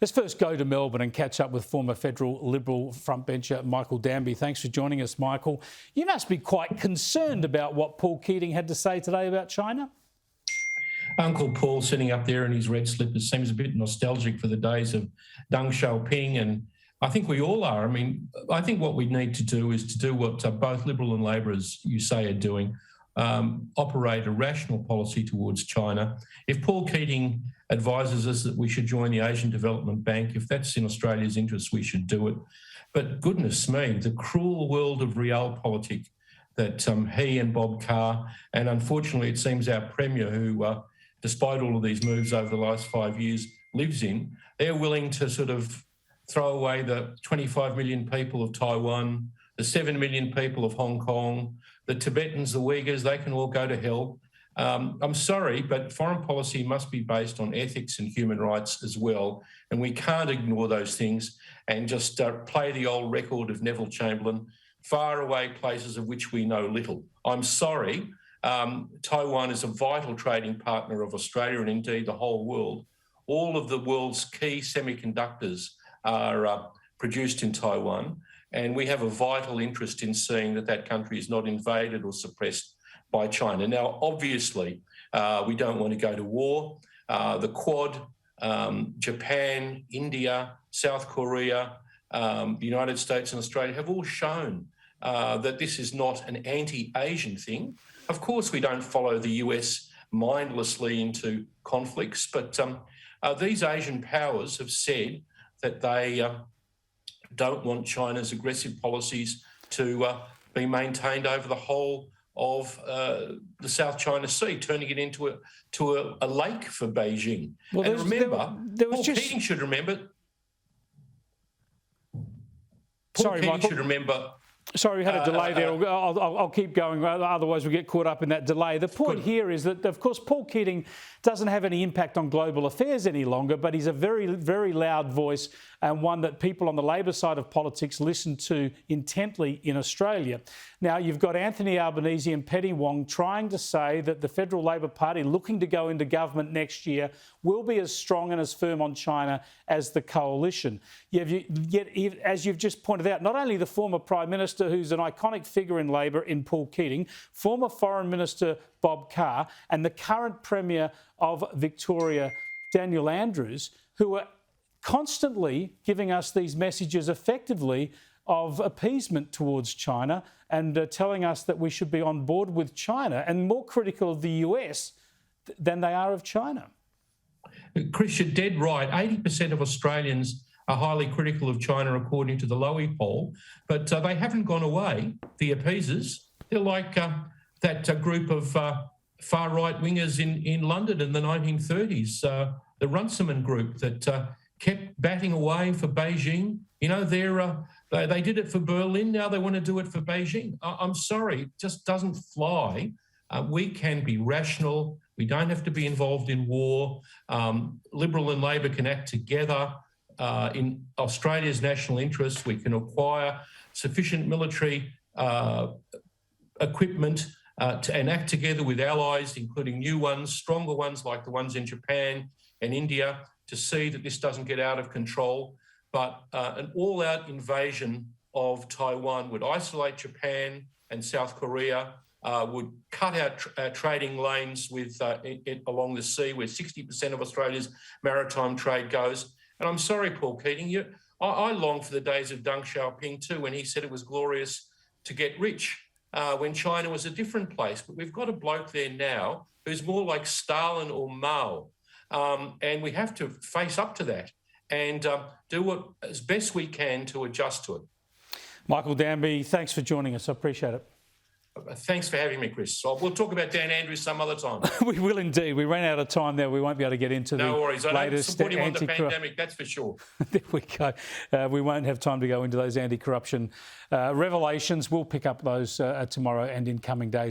Let's first go to Melbourne and catch up with former federal Liberal frontbencher Michael Danby. Thanks for joining us, Michael. You must be quite concerned about what Paul Keating had to say today about China. Uncle Paul sitting up there in his red slippers seems a bit nostalgic for the days of Deng Xiaoping, and I think we all are. I mean, I think what we need to do is to do what both Liberal and Labor, as you say, are doing, operate a rational policy towards China. If Paul Keating advises us that we should join the Asian Development Bank, if that's in Australia's interest, we should do it. But goodness me, the cruel world of realpolitik that he and Bob Carr, and unfortunately it seems our Premier, who despite all of these moves over the last 5 years, lives in, they're willing to sort of throw away the 25 million people of Taiwan, the 7 million people of Hong Kong, the Tibetans, the Uyghurs, they can all go to hell. I'm sorry, but foreign policy must be based on ethics and human rights as well, and we can't ignore those things and just play the old record of Neville Chamberlain, faraway places of which we know little. I'm sorry, Taiwan is a vital trading partner of Australia and indeed the whole world. All of the world's key semiconductors are produced in Taiwan, and we have a vital interest in seeing that that country is not invaded or suppressed by China. Now, obviously, we don't want to go to war. The Quad, Japan, India, South Korea, the United States and Australia have all shown that this is not an anti-Asian thing. Of course, we don't follow the US mindlessly into conflicts, but these Asian powers have said that they don't want China's aggressive policies to be maintained over the whole of the South China Sea, turning it into a lake for Beijing. Well, and remember, Paul Keating should remember. Paul Keating should remember. Sorry, we had a delay there. I'll keep going, otherwise we'll get caught up in that delay. The point here is that, of course, Paul Keating doesn't have any impact on global affairs any longer, but he's a very, very loud voice and one that people on the Labor side of politics listen to intently in Australia. Now, you've got Anthony Albanese and Penny Wong trying to say that the Federal Labor Party, looking to go into government next year, will be as strong and as firm on China as the coalition. Yet, as you've just pointed out, not only the former Prime Minister, who's an iconic figure in Labor in Paul Keating, former Foreign Minister Bob Carr, and the current Premier of Victoria, Daniel Andrews, who are constantly giving us these messages effectively of appeasement towards China and telling us that we should be on board with China and more critical of the US than they are of China. Chris, you're dead right. 80% of Australians are highly critical of China, according to the Lowy poll, but they haven't gone away, the appeasers. They're like that group of far-right wingers in London in the 1930s, the Runciman group that kept batting away for Beijing. You know, they did it for Berlin, now they want to do it for Beijing. I'm sorry, it just doesn't fly. We can be rational. We don't have to be involved in war. Liberal and Labor can act together in Australia's national interests. We can acquire sufficient military equipment and act together with allies, including new ones, stronger ones like the ones in Japan and India, to see that this doesn't get out of control. But an all-out invasion of Taiwan would isolate Japan and South Korea, would cut out trading lanes along the sea where 60% of Australia's maritime trade goes. And I'm sorry, Paul Keating, I long for the days of Deng Xiaoping too, when he said it was glorious to get rich, when China was a different place. But we've got a bloke there now who's more like Stalin or Mao. And we have to face up to that and do as best we can to adjust to it. Michael Danby, thanks for joining us. I appreciate it. Thanks for having me, Chris. So we'll talk about Dan Andrews some other time. We will indeed. We ran out of time there. We won't be able to get into the latest. No worries. I don't support him on the pandemic, that's for sure. There we go. We won't have time to go into those anti-corruption revelations. We'll pick up those tomorrow and in coming days.